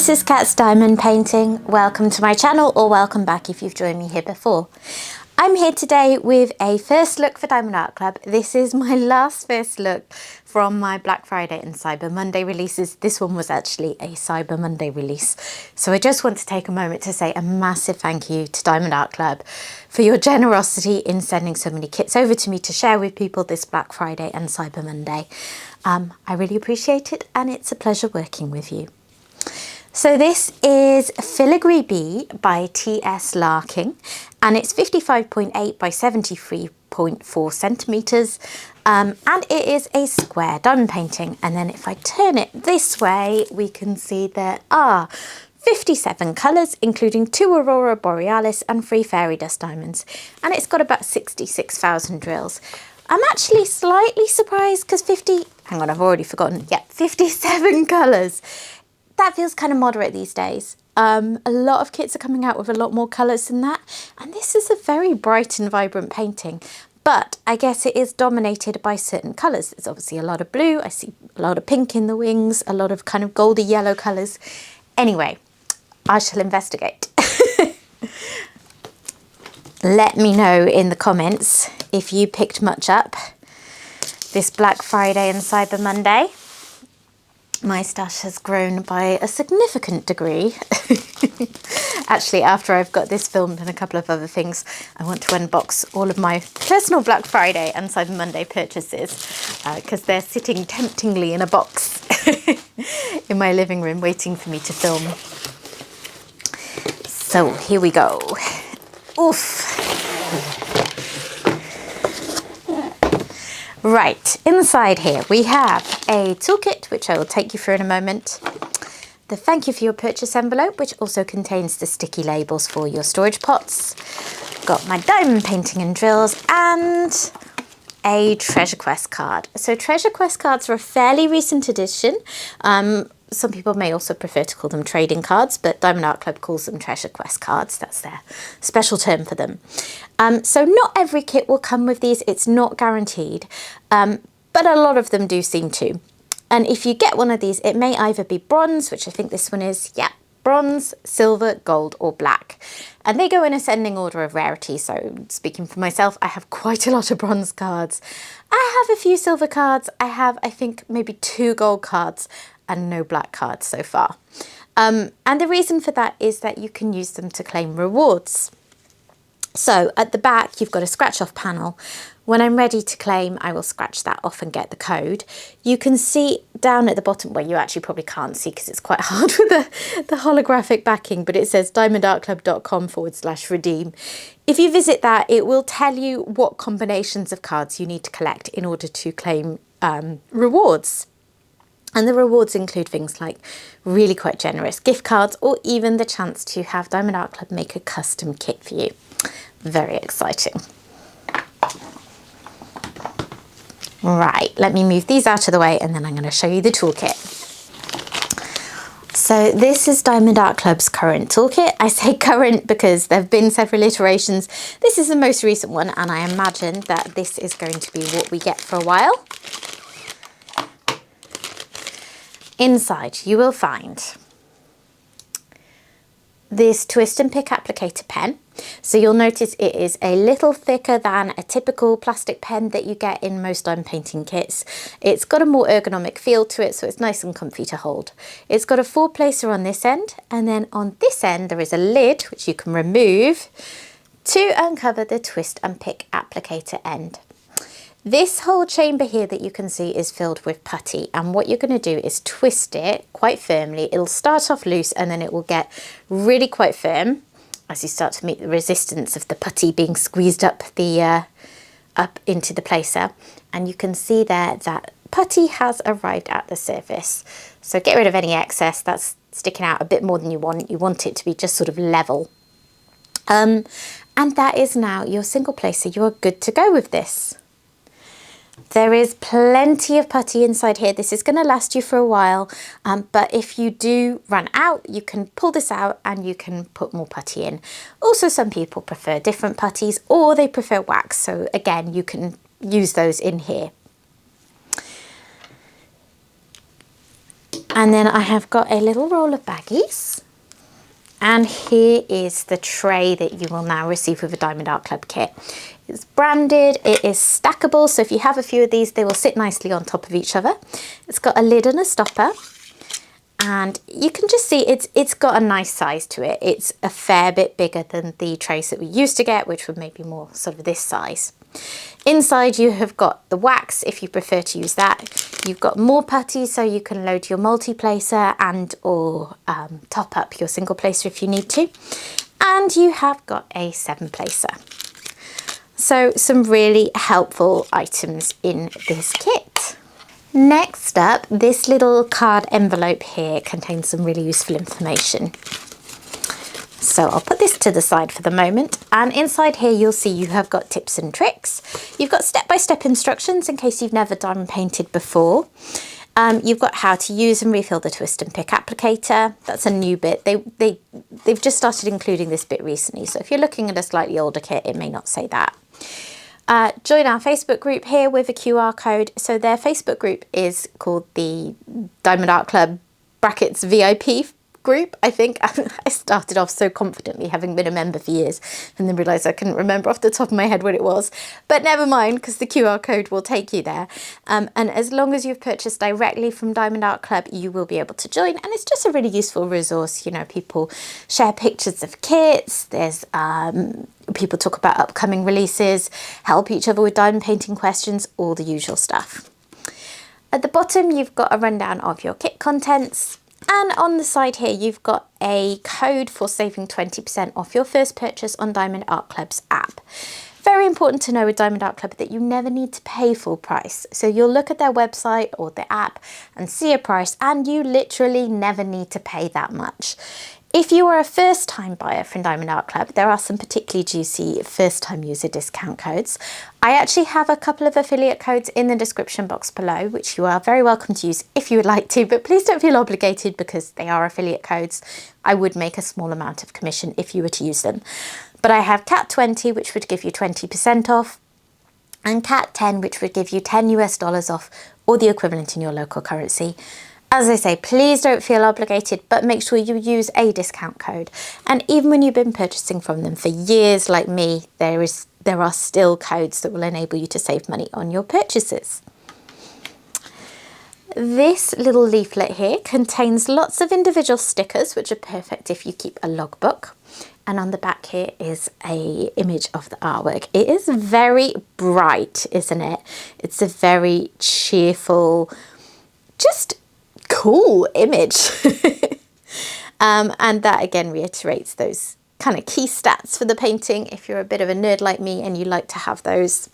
this is Cat's Diamond Painting. Welcome to my channel, or welcome back if you've joined me here before. I'm here today with a first look for Diamond Art Club. This is my last first look from my Black Friday and Cyber Monday releases. This one was actually a Cyber Monday release. So I just want to take a moment to say a massive thank you to Diamond Art Club for your generosity in sending so many kits over to me to share with people this Black Friday and Cyber Monday. I really appreciate it, and it's a pleasure working with you. So this is Filigree Bee by T.S. Larking, and it's 55.8 by 73.4 centimetres, and it is a square diamond painting. And then if I turn it this way, we can see there are 57 colours, including 2 Aurora Borealis and 3 fairy dust diamonds, and it's got about 66,000 drills. I'm actually slightly surprised because 57 colours. That feels kind of moderate these days. A lot of kits are coming out with a lot more colours than that, and this is a very bright and vibrant painting, but I guess it is dominated by certain colours. There's obviously a lot of blue, I see a lot of pink in the wings, a lot of kind of goldy yellow colours. Anyway, I shall investigate. Let me know in the comments if you picked much up this Black Friday and Cyber Monday. My stash has grown by a significant degree. Actually, after I've got this filmed and a couple of other things, I want to unbox all of my personal Black Friday and Cyber Monday purchases because they're sitting temptingly in a box in my living room waiting for me to film. So here we go. Oof. Right, inside here we have a toolkit, which I will take you through in a moment. The thank you for your purchase envelope, which also contains the sticky labels for your storage pots. Got my diamond painting and drills, and a treasure quest card. So treasure quest cards are a fairly recent addition. Some people may also prefer to call them trading cards, but Diamond Art Club calls them treasure quest cards. That's their special term for them. So not every kit will come with these. It's not guaranteed, but a lot of them do seem to. And if you get one of these, it may either be bronze, which I think this one is, yeah, bronze, silver, gold, or black. And they go in ascending order of rarity. So speaking for myself, I have quite a lot of bronze cards. I have a few silver cards. I have, I think, maybe 2 gold cards and no black cards so far. And the reason for that is that you can use them to claim rewards. So at the back, you've got a scratch off panel. When I'm ready to claim, I will scratch that off and get the code. You can see down at the bottom, well, you actually probably can't see because it's quite hard with the holographic backing, but it says diamondartclub.com/redeem. If you visit that, it will tell you what combinations of cards you need to collect in order to claim rewards. And the rewards include things like really quite generous gift cards, or even the chance to have Diamond Art Club make a custom kit for you. Very exciting. Right, let me move these out of the way and then I'm going to show you the toolkit. So this is Diamond Art Club's current toolkit. I say current because there have been several iterations. This is the most recent one, and I imagine that this is going to be what we get for a while. Inside you will find this twist and pick applicator pen. So you'll notice it is a little thicker than a typical plastic pen that you get in most diamond painting kits. It's got a more ergonomic feel to it, so it's nice and comfy to hold. It's got a 4-placer on this end, and then on this end there is a lid which you can remove to uncover the twist and pick applicator end. This whole chamber here that you can see is filled with putty, and what you're going to do is twist it quite firmly. It'll start off loose and then it will get really quite firm as you start to meet the resistance of the putty being squeezed up into the placer. And you can see there that putty has arrived at the surface. So get rid of any excess that's sticking out a bit more than you want. You want it to be just sort of level. And that is now your single placer. You are good to go with this. There is plenty of putty inside here. This is going to last you for a while, but if you do run out, you can pull this out and you can put more putty in. Also, some people prefer different putties, or they prefer wax, so again, you can use those in here. And then I have got a little roll of baggies. And here is the tray that you will now receive with a Diamond Art Club kit. It's branded, it is stackable, so if you have a few of these, they will sit nicely on top of each other. It's got a lid and a stopper. And you can just see it's got a nice size to it. It's a fair bit bigger than the trays that we used to get, which were maybe more sort of this size. Inside you have got the wax if you prefer to use that. You've got more putty so you can load your multi-placer and or top up your single placer if you need to. And you have got a 7-placer. So some really helpful items in this kit. Next up, this little card envelope here contains some really useful information. So I'll put this to the side for the moment, and inside here you'll see you have got tips and tricks. You've got step-by-step instructions in case you've never diamond painted before. You've got how to use and refill the twist and pick applicator. That's a new bit. They've just started including this bit recently, so if you're looking at a slightly older kit, it may not say that. Join our Facebook group here with a QR code. So their Facebook group is called the Diamond Art Club brackets VIP group, I think. I started off so confidently, having been a member for years, and then realised I couldn't remember off the top of my head what it was. But never mind, because the QR code will take you there. And as long as you've purchased directly from Diamond Art Club, you will be able to join. And it's just a really useful resource. You know, people share pictures of kits. There's people talk about upcoming releases, help each other with diamond painting questions, all the usual stuff. At the bottom, you've got a rundown of your kit contents. And on the side here, you've got a code for saving 20% off your first purchase on Diamond Art Club's app. Very important to know with Diamond Art Club that you never need to pay full price. So you'll look at their website or the app and see a price, and you literally never need to pay that much. If you are a first-time buyer from Diamond Art Club, there are some particularly juicy first-time user discount codes. I actually have a couple of affiliate codes in the description box below, which you are very welcome to use if you would like to, but please don't feel obligated because they are affiliate codes. I would make a small amount of commission if you were to use them. But I have CAT20, which would give you 20% off, and CAT10, which would give you $10 off, or the equivalent in your local currency. As I say, please don't feel obligated, but make sure you use a discount code. And even when you've been purchasing from them for years like me, there are still codes that will enable you to save money on your purchases. This little leaflet here contains lots of individual stickers, which are perfect if you keep a logbook. And on the back here is an image of the artwork. It is very bright, isn't it? It's a very cheerful, just cool image. And that again reiterates those kind of key stats for the painting if you're a bit of a nerd like me and you like to have those.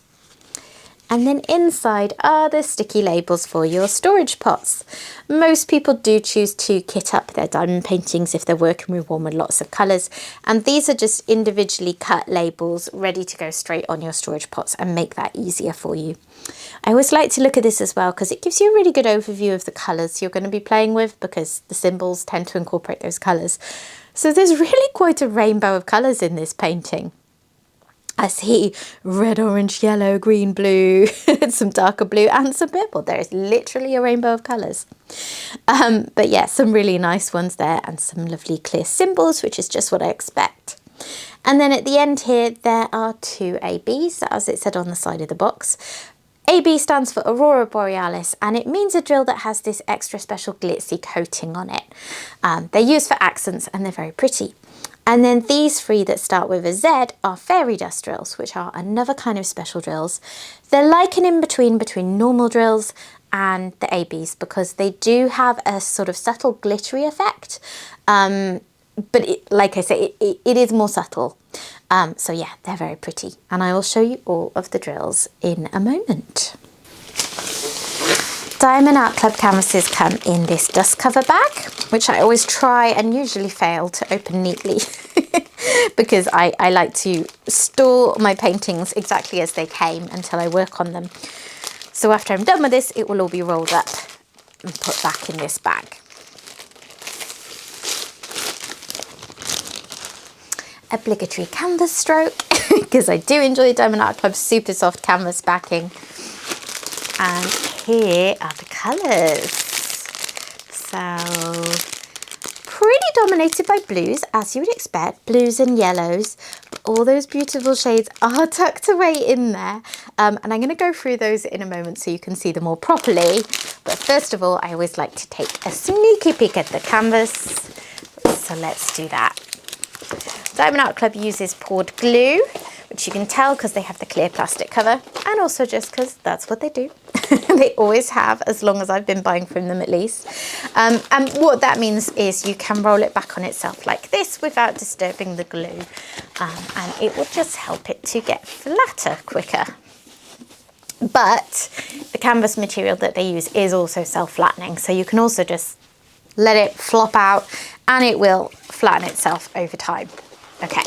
And then inside are the sticky labels for your storage pots. Most people do choose to kit up their diamond paintings if they're working with one with lots of colours. And these are just individually cut labels ready to go straight on your storage pots and make that easier for you. I always like to look at this as well because it gives you a really good overview of the colours you're going to be playing with, because the symbols tend to incorporate those colours. So there's really quite a rainbow of colours in this painting. I see red, orange, yellow, green, blue, some darker blue and some purple. There is literally a rainbow of colours. But yeah, some really nice ones there and some lovely clear symbols, which is just what I expect. And then at the end here, there are 2 ABs, as it said on the side of the box. AB stands for Aurora Borealis, and it means a drill that has this extra special glitzy coating on it. They're used for accents and they're very pretty. And then these 3 that start with a Z are fairy dust drills, which are another kind of special drills. They're like an in-between between normal drills and the ABs because they do have a sort of subtle glittery effect. But like I say, it is more subtle. So yeah, they're very pretty. And I will show you all of the drills in a moment. Diamond Art Club canvases come in this dust cover bag, which I always try and usually fail to open neatly because I like to store my paintings exactly as they came until I work on them. So after I'm done with this, it will all be rolled up and put back in this bag. Obligatory canvas stroke because I do enjoy Diamond Art Club's super soft canvas backing. And here are the colours. So pretty dominated by blues, as you would expect, blues and yellows. But all those beautiful shades are tucked away in there. And I'm going to go through those in a moment so you can see them more properly. But first of all, I always like to take a sneaky peek at the canvas. So let's do that. Diamond Art Club uses poured glue, which you can tell because they have the clear plastic cover, and also just because that's what they do. They always have, as long as I've been buying from them at least. And what that means is you can roll it back on itself like this without disturbing the glue, and it will just help it to get flatter quicker. But the canvas material that they use is also self-flattening, so you can also just let it flop out and it will flatten itself over time. Okay,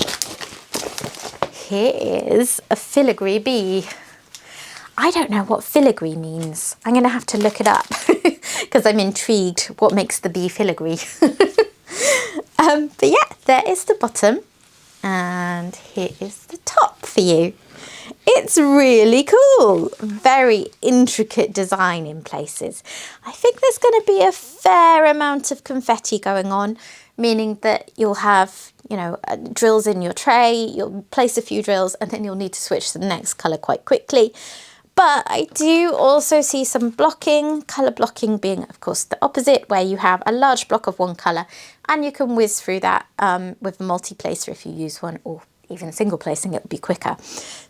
here is a Filigree Bee. I don't know what filigree means. I'm going to have to look it up because I'm intrigued what makes the bee filigree. But yeah, there is the bottom and here is the top for you. It's really cool. Very intricate design in places. I think there's going to be a fair amount of confetti going on, meaning that you'll have, you know, drills in your tray, you'll place a few drills and then you'll need to switch to the next colour quite quickly. But I do also see some blocking, colour blocking being, of course, the opposite, where you have a large block of one colour and you can whiz through that with a multi-placer if you use one, or even single placing, it would be quicker.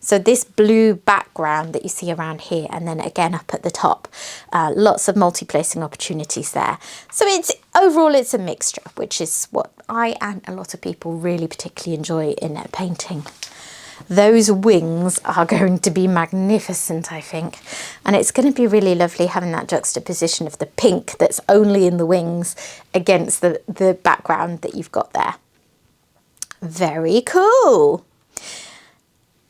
So this blue background that you see around here and then again up at the top, lots of multi-placing opportunities there. So overall it's a mixture, which is what I and a lot of people really particularly enjoy in their painting. Those wings are going to be magnificent, I think. And it's going to be really lovely having that juxtaposition of the pink that's only in the wings against the background that you've got there. Very cool.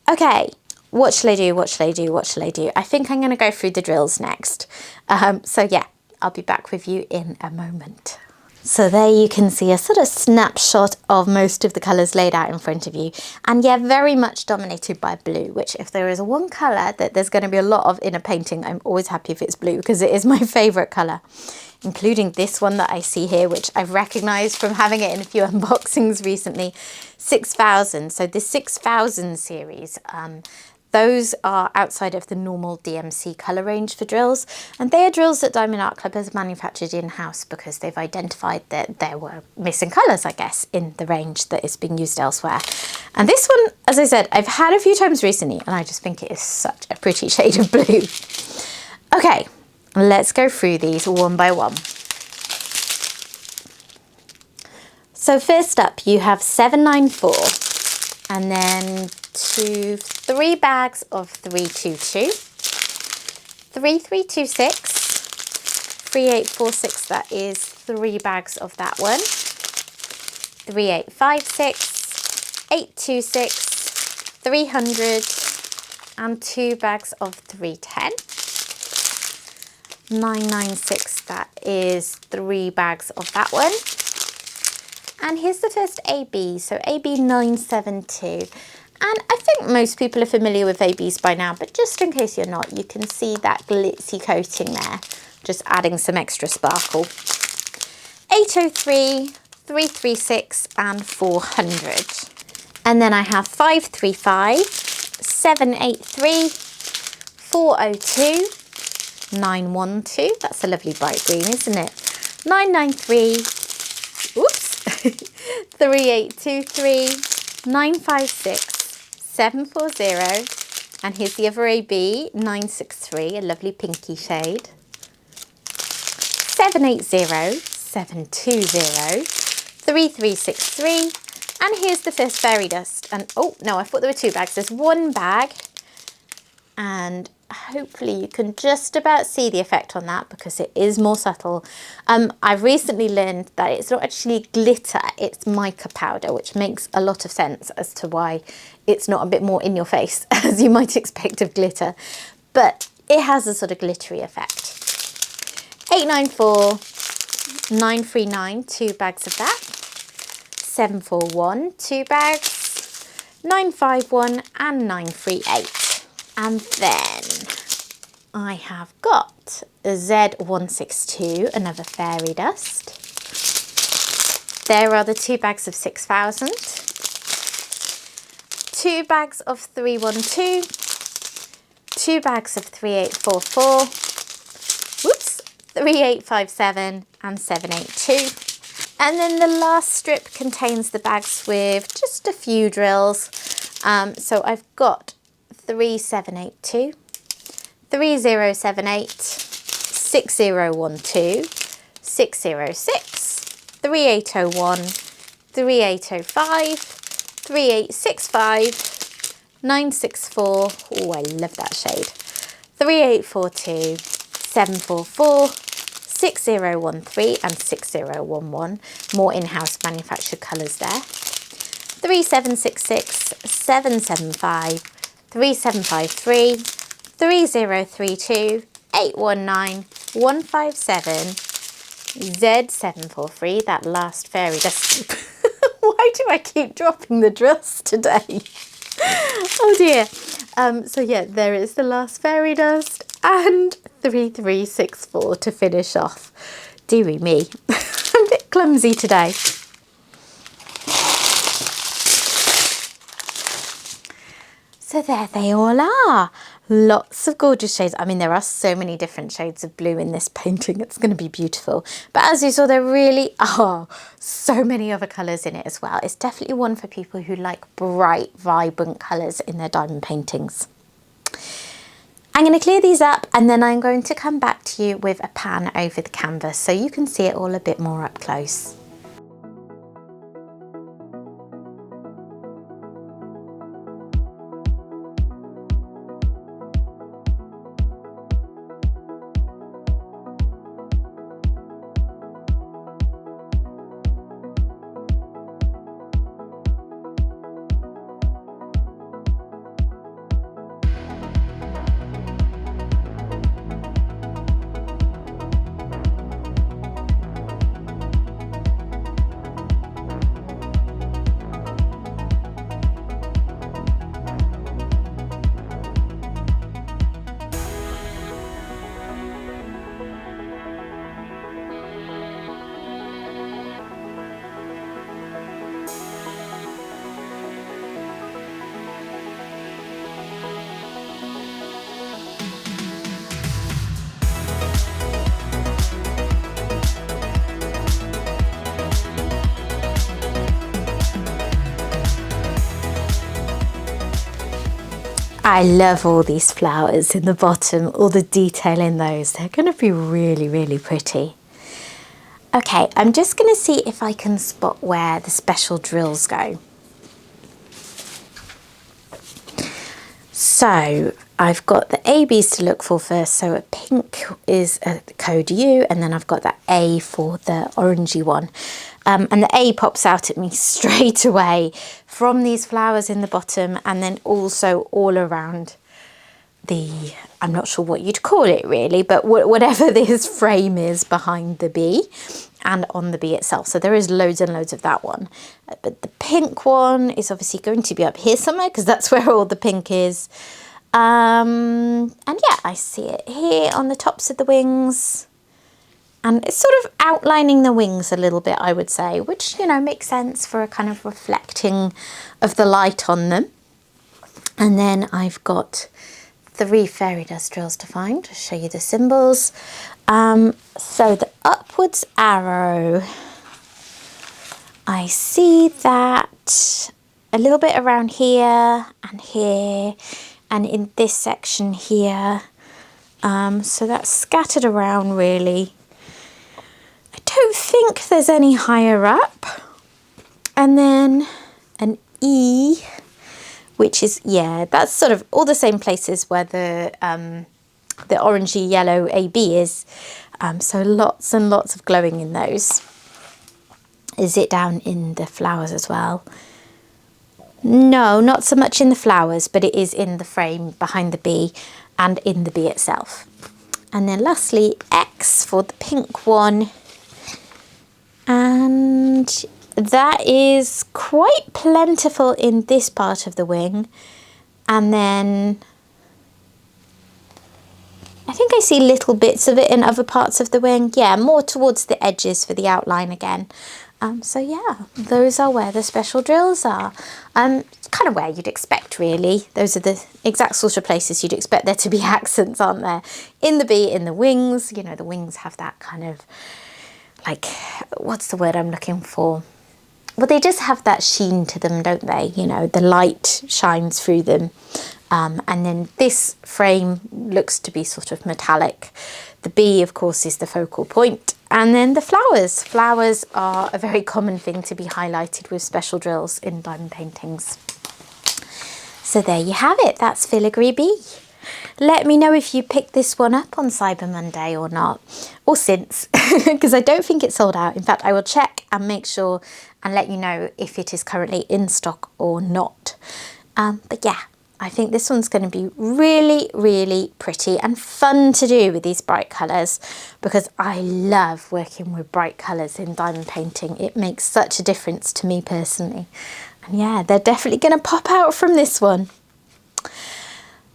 Okay, what shall I do? What shall I do? What shall I do? I think I'm going to go through the drills next. So yeah, I'll be back with you in a moment. So there you can see a sort of snapshot of most of the colours laid out in front of you. And yeah, very much dominated by blue, which if there is one colour that there's going to be a lot of in a painting, I'm always happy if it's blue because it is my favourite colour, including this one that I see here, which I've recognised from having it in a few unboxings recently, 6000. So the 6000 series, those are outside of the normal DMC colour range for drills, and they are drills that Diamond Art Club has manufactured in-house because they've identified that there were missing colours, I guess, in the range that is being used elsewhere. And this one, as I said, I've had a few times recently, and I just think it is such a pretty shade of blue. Okay, let's go through these one by one. So first up, you have 794, and then 3 bags of 322, 3326, 3846, that is 3 bags of that one, 3856, 826, 300, and 2 bags of 310, 996, that is 3 bags of that one. And here's the first AB, so AB 972. And I think most people are familiar with ABs by now, but just in case you're not, you can see that glitzy coating there, just adding some extra sparkle. 803, 336, and 400. And then I have 535, 783, 402, 912, that's a lovely bright green, isn't it? 993, oops, 3823, 956, 740, and here's the other AB, 963, a lovely pinky shade, 780, 720, 3363, and here's the first fairy dust. And oh no, I thought there were 2 bags. There's 1 bag, and hopefully you can just about see the effect on that because it is more subtle. I've recently learned that it's not actually glitter, it's mica powder, which makes a lot of sense as to why it's not a bit more in your face as you might expect of glitter, but it has a sort of glittery effect. 894, 939, 2 bags of that, 741, 2 bags, 951, and 938. And then I have got a Z162, another fairy dust. There are the 2 bags of 6,000, 2 bags of 312, 2 bags of 3844, 3857 and 782. And then the last strip contains the bags with just a few drills. So I've got 3782, 3078, 6012, 606, 3801, 3805, 3865, 964, oh I love that shade, 3842, 744, 6013 and 6011, more in-house manufactured colours there, 3766, 775, 3753, 3032, 819, 157, Z743, that last fairy dust. Why do I keep dropping the drills today? Oh dear. So yeah, there is the last fairy dust and 3364 to finish off. Deary me, I'm a bit clumsy today. So there they all are. Lots of gorgeous shades. I mean, there are so many different shades of blue in this painting. It's going to be beautiful. But as you saw, there really are so many other colours in it as well. It's definitely one for people who like bright, vibrant colours in their diamond paintings. I'm going to clear these up and then I'm going to come back to you with a pan over the canvas so you can see it all a bit more up close. I love all these flowers in the bottom, all the detail in those. They're going to be really, really pretty. Okay, I'm just going to see if I can spot where the special drills go. So I've got the ABs to look for first. So a pink is a code U, and then I've got that A for the orangey one. And the A pops out at me straight away from these flowers in the bottom, and then also all around the, I'm not sure what you'd call it really, but whatever this frame is behind the bee and on the bee itself. So there is loads and loads of that one. But the pink one is obviously going to be up here somewhere because that's where all the pink is. And yeah, I see it here on the tops of the wings. And it's sort of outlining the wings a little bit, I would say, which, you know, makes sense for a kind of reflecting of the light on them. And then I've got 3 fairy dust drills to find to show you the symbols. So the upwards arrow, I see that a little bit around here and in this section here. So that's scattered around really. I don't think there's any higher up. And then an E, which is, yeah, that's sort of all the same places where the orangey yellow AB is. So lots and lots of glowing in those. Is it down in the flowers as well? No, not so much in the flowers, but it is in the frame behind the bee and in the bee itself. And then lastly, X for the pink one. And that is quite plentiful in this part of the wing. And then I think I see little bits of it in other parts of the wing. Yeah, more towards the edges for the outline again. So yeah, those are where the special drills are. Kind of where you'd expect, really. Those are the exact sort of places you'd expect there to be accents, aren't there? In the bee, in the wings. You know, the wings have that kind of, like, what's the word I'm looking for? Well, they just have that sheen to them, don't they? You know, the light shines through them. And then this frame looks to be sort of metallic. The bee, of course, is the focal point. And then the flowers. Flowers are a very common thing to be highlighted with special drills in diamond paintings. So there you have it. That's Filigree Bee. Let me know if you picked this one up on Cyber Monday or not, or since, because I don't think it's sold out. In fact, I will check and make sure and let you know if it is currently in stock or not. But yeah, I think this one's going to be really, really pretty and fun to do with these bright colours, because I love working with bright colours in diamond painting. It makes such a difference to me personally. And yeah, they're definitely going to pop out from this one.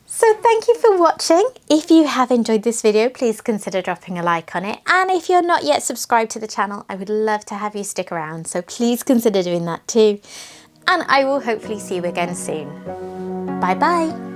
So thank you for watching. If you have enjoyed this video, please consider dropping a like on it. And if you're not yet subscribed to the channel, I would love to have you stick around. So please consider doing that too. And I will hopefully see you again soon. Bye bye.